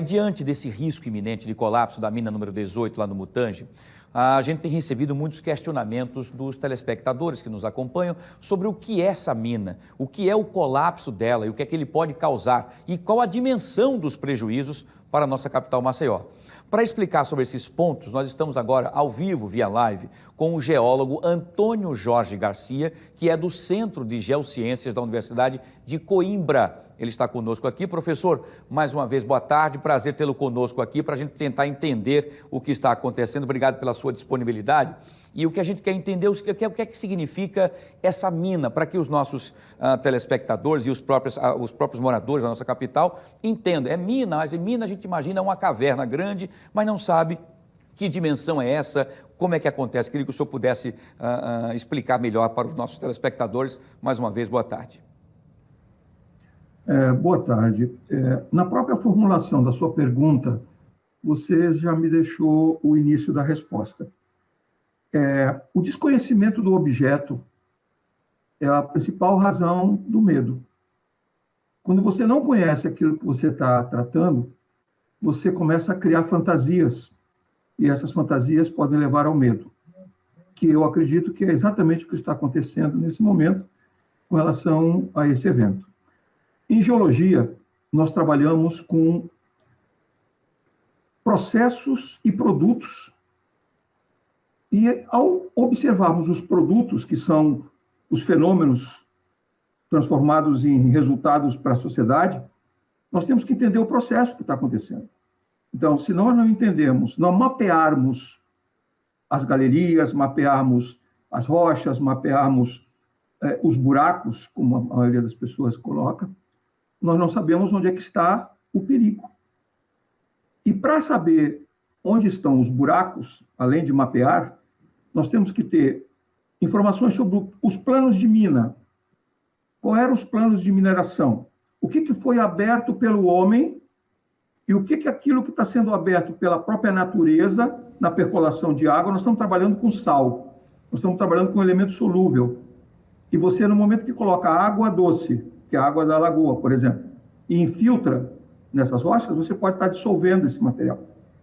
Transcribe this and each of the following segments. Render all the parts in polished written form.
Diante desse risco iminente de colapso da mina número 18 lá no Mutange, a gente tem recebido muitos questionamentos dos telespectadores que nos acompanham sobre o que é essa mina, o que é o colapso dela e o que é que ele pode causar e qual a dimensão dos prejuízos para a nossa capital Maceió. Para explicar sobre esses pontos, nós estamos agora ao vivo, via live, com o geólogo Antônio Jorge Garcia, que é do Centro de Geociências da Universidade de Coimbra. Ele está conosco aqui. Professor, mais uma vez, boa tarde, prazer tê-lo conosco aqui para a gente tentar entender o que está acontecendo. Obrigado pela sua disponibilidade. E o que a gente quer entender, o que é que significa essa mina, para que os nossos telespectadores e os próprios moradores da nossa capital entendam. É mina, mas mina a gente imagina uma caverna grande, mas não sabe que dimensão é essa, como é que acontece. Queria que o senhor pudesse explicar melhor para os nossos telespectadores. Mais uma vez, boa tarde. Boa tarde. Na própria formulação da sua pergunta, você já me deixou o início da resposta. O desconhecimento do objeto é a principal razão do medo. Quando você não conhece aquilo que você está tratando, você começa a criar fantasias, e essas fantasias podem levar ao medo, que eu acredito que é exatamente o que está acontecendo nesse momento com relação a esse evento. Em geologia, nós trabalhamos com processos e produtos, e ao observarmos os produtos, que são os fenômenos transformados em resultados para a sociedade, nós temos que entender o processo que está acontecendo. Então, se nós não entendemos, não mapearmos as galerias, mapearmos as rochas, mapearmos os buracos, como a maioria das pessoas coloca, nós não sabemos onde é que está o perigo. E para saber onde estão os buracos, além de mapear, nós temos que ter informações sobre os planos de mina. Quais eram os planos de mineração? O que foi aberto pelo homem e o que aquilo que está sendo aberto pela própria natureza na percolação de água. Nós estamos trabalhando com sal, nós estamos trabalhando com elemento solúvel. E você, no momento que coloca água doce, que é a água da lagoa, por exemplo, e infiltra nessas rochas, você pode estar dissolvendo esse material.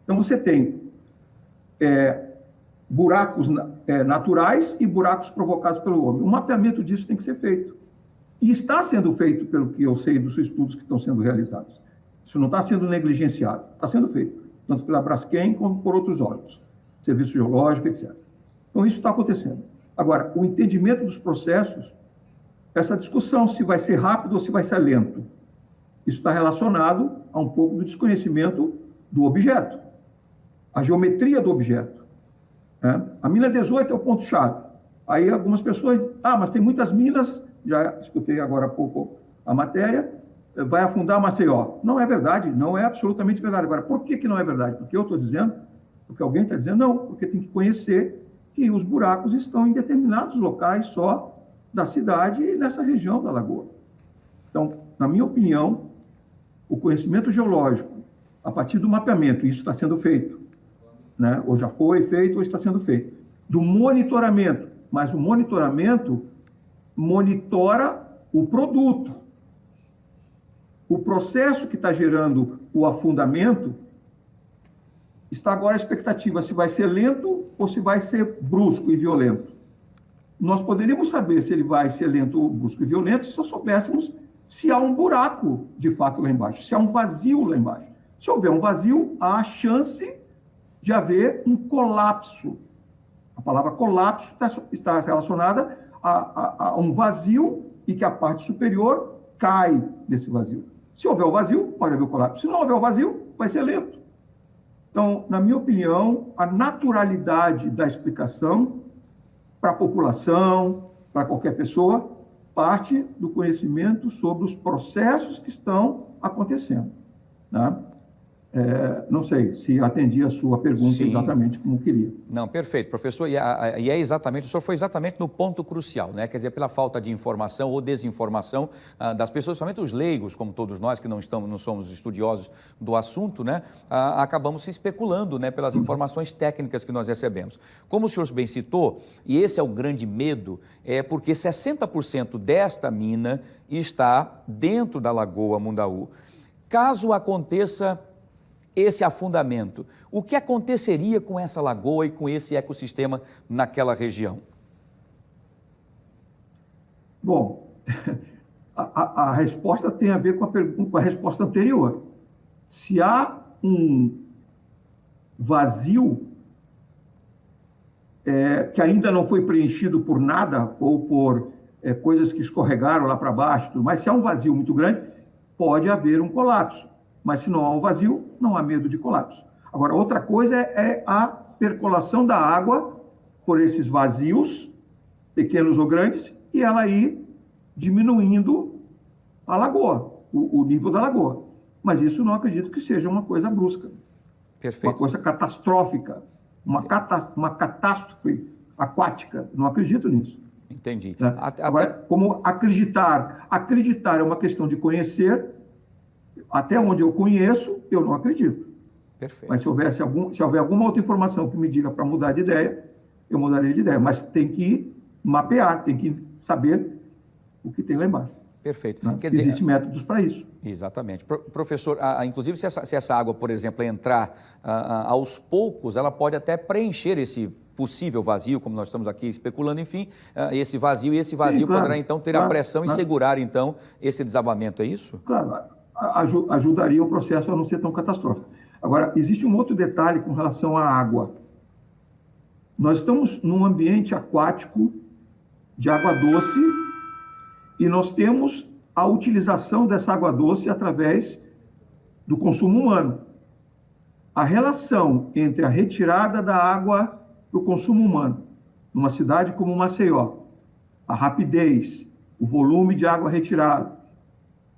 Então, você tem buracos naturais e buracos provocados pelo homem. O mapeamento disso tem que ser feito. E está sendo feito, pelo que eu sei dos estudos que estão sendo realizados. Isso não está sendo negligenciado, está sendo feito, tanto pela Braskem como por outros órgãos, Serviço Geológico, etc. Então, isso está acontecendo. Agora, o entendimento dos processos, essa discussão se vai ser rápido ou se vai ser lento, isso está relacionado a um pouco do desconhecimento do objeto, a geometria do objeto. A mina 18 é o ponto-chave. Aí algumas pessoas, mas tem muitas minas, já escutei agora há pouco a matéria, vai afundar Maceió. Não é verdade, não é absolutamente verdade. Agora, por que não é verdade? Porque eu estou dizendo, porque alguém está dizendo, não, porque tem que conhecer que os buracos estão em determinados locais só da cidade e nessa região da lagoa. Então, na minha opinião, o conhecimento geológico, a partir do mapeamento, isso está sendo feito, né? Ou já foi feito ou está sendo feito, do monitoramento, mas o monitoramento monitora o produto. O processo que está gerando o afundamento está agora a expectativa se vai ser lento ou se vai ser brusco e violento. Nós poderíamos saber se ele vai ser lento ou brusco e violento se só soubéssemos se há um buraco, de fato, lá embaixo, se há um vazio lá embaixo. Se houver um vazio, há a chance de haver um colapso. A palavra colapso está relacionada a um vazio e que a parte superior cai desse vazio. Se houver o vazio, pode haver o colapso. Se não houver o vazio, vai ser lento. Então, na minha opinião, a naturalidade da explicação para a população, para qualquer pessoa, parte do conhecimento sobre os processos que estão acontecendo, né? Não sei se atendi a sua pergunta. Sim. Exatamente como queria. Não, perfeito, professor, e é exatamente, o senhor foi exatamente no ponto crucial, né? Quer dizer, pela falta de informação ou desinformação das pessoas, somente os leigos, como todos nós que não somos estudiosos do assunto, né? Acabamos se especulando, né? Pelas informações técnicas que nós recebemos. Como o senhor bem citou, e esse é o grande medo, é porque 60% desta mina está dentro da Lagoa Mundaú. Caso aconteça esse afundamento, o que aconteceria com essa lagoa e com esse ecossistema naquela região? Bom, a resposta tem a ver com a resposta anterior. Se há um vazio que ainda não foi preenchido por nada ou por coisas que escorregaram lá para baixo, mas se há um vazio muito grande, pode haver um colapso. Mas se não há um vazio, não há medo de colapso. Agora, outra coisa é a percolação da água por esses vazios, pequenos ou grandes, e ela ir diminuindo a lagoa, o nível da lagoa. Mas isso não acredito que seja uma coisa brusca. Perfeito. Uma coisa catastrófica, uma catástrofe aquática. Não acredito nisso. Entendi. Né? Agora, como acreditar? Acreditar é uma questão de conhecer. Até onde eu conheço, eu não acredito. Perfeito. Mas se houver alguma outra informação que me diga para mudar de ideia, eu mudaria de ideia. Mas tem que mapear, tem que saber o que tem lá embaixo. Perfeito. Né? Quer dizer, existem métodos para isso. Exatamente. Professor, inclusive se essa água, por exemplo, entrar aos poucos, ela pode até preencher esse possível vazio, como nós estamos aqui especulando, enfim, esse vazio Sim, claro, poderá então ter a pressão e segurar então esse desabamento, é isso? Claro, ajudaria o processo a não ser tão catastrófico. Agora, existe um outro detalhe com relação à água. Nós estamos num ambiente aquático de água doce e nós temos a utilização dessa água doce através do consumo humano. A relação entre a retirada da água para o consumo humano, numa cidade como Maceió, a rapidez, o volume de água retirada,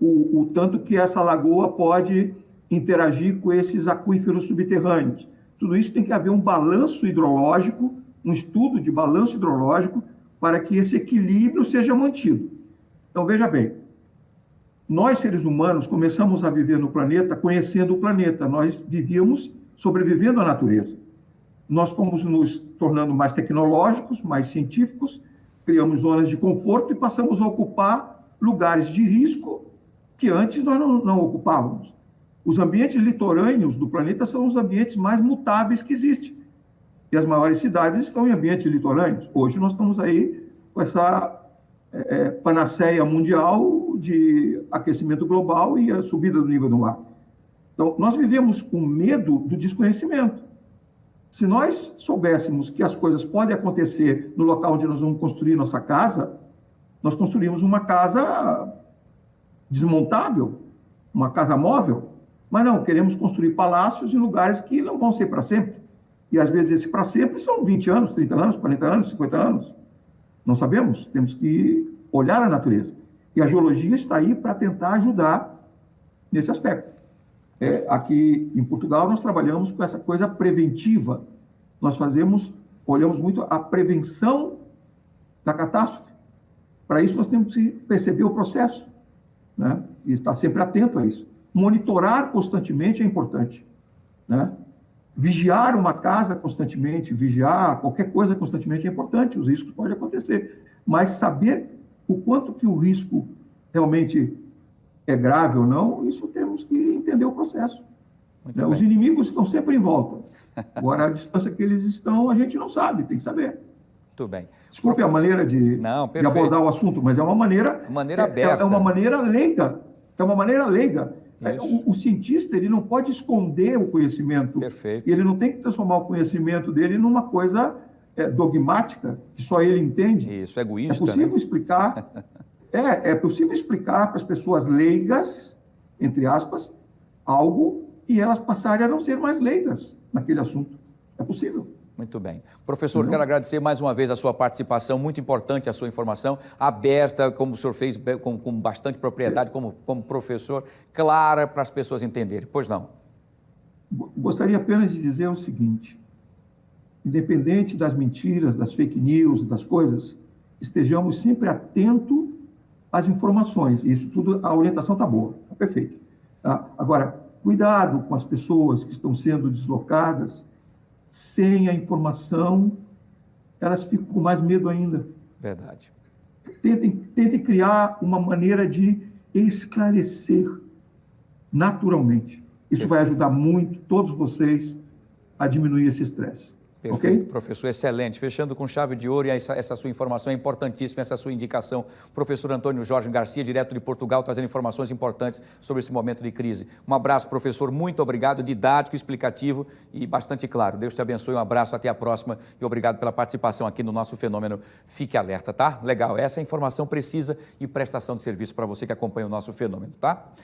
o tanto que essa lagoa pode interagir com esses aquíferos subterrâneos. Tudo isso tem que haver um balanço hidrológico, um estudo de balanço hidrológico, para que esse equilíbrio seja mantido. Então, veja bem, nós, seres humanos, começamos a viver no planeta conhecendo o planeta. Nós vivíamos sobrevivendo à natureza. Nós fomos nos tornando mais tecnológicos, mais científicos, criamos zonas de conforto e passamos a ocupar lugares de risco que antes nós não ocupávamos. Os ambientes litorâneos do planeta são os ambientes mais mutáveis que existem. E as maiores cidades estão em ambientes litorâneos. Hoje nós estamos aí com essa panaceia mundial de aquecimento global e a subida do nível do mar. Então, nós vivemos com medo do desconhecimento. Se nós soubéssemos que as coisas podem acontecer no local onde nós vamos construir nossa casa, nós construímos uma casa desmontável, uma casa móvel, mas não, queremos construir palácios em lugares que não vão ser para sempre. E às vezes esse para sempre são 20 anos, 30 anos, 40 anos, 50 anos. Não sabemos, temos que olhar a natureza. E a geologia está aí para tentar ajudar nesse aspecto. Aqui em Portugal nós trabalhamos com essa coisa preventiva. Nós olhamos muito a prevenção da catástrofe. Para isso nós temos que perceber o processo, né? E estar sempre atento a isso. Monitorar constantemente é importante, né? Vigiar uma casa constantemente, vigiar qualquer coisa constantemente é importante, os riscos podem acontecer, mas saber o quanto que o risco realmente é grave ou não, isso temos que entender o processo. Né? Os inimigos estão sempre em volta. Agora, a distância que eles estão, a gente não sabe, tem que saber. Muito bem. Desculpe a maneira de abordar o assunto, mas é uma maneira... aberta. É uma maneira leiga. É uma maneira leiga. O cientista, ele não pode esconder o conhecimento. Perfeito. E ele não tem que transformar o conhecimento dele numa coisa dogmática, que só ele entende. Isso, egoísta, é possível explicar... É possível explicar para as pessoas leigas, entre aspas, algo e elas passarem a não ser mais leigas naquele assunto. É possível. Muito bem. Professor, quero agradecer mais uma vez a sua participação, muito importante a sua informação, aberta, como o senhor fez, com bastante propriedade, como professor, clara para as pessoas entenderem. Pois não? Gostaria apenas de dizer o seguinte, independente das mentiras, das fake news, das coisas, estejamos sempre atentos às informações. Isso tudo, a orientação está boa, está perfeito. Tá? Agora, cuidado com as pessoas que estão sendo deslocadas, sem a informação, elas ficam com mais medo ainda. Verdade. Tentem criar uma maneira de esclarecer naturalmente. Isso vai ajudar muito todos vocês a diminuir esse estresse. Perfeito, Ok? professor, excelente. Fechando com chave de ouro, e essa sua informação é importantíssima, essa sua indicação. Professor Antônio Jorge Garcia, direto de Portugal, trazendo informações importantes sobre esse momento de crise. Um abraço, professor, muito obrigado, didático, explicativo e bastante claro. Deus te abençoe, um abraço, até a próxima e obrigado pela participação aqui no nosso Fenômeno Fique Alerta, tá? Legal, essa é informação precisa e prestação de serviço para você que acompanha o nosso fenômeno, tá?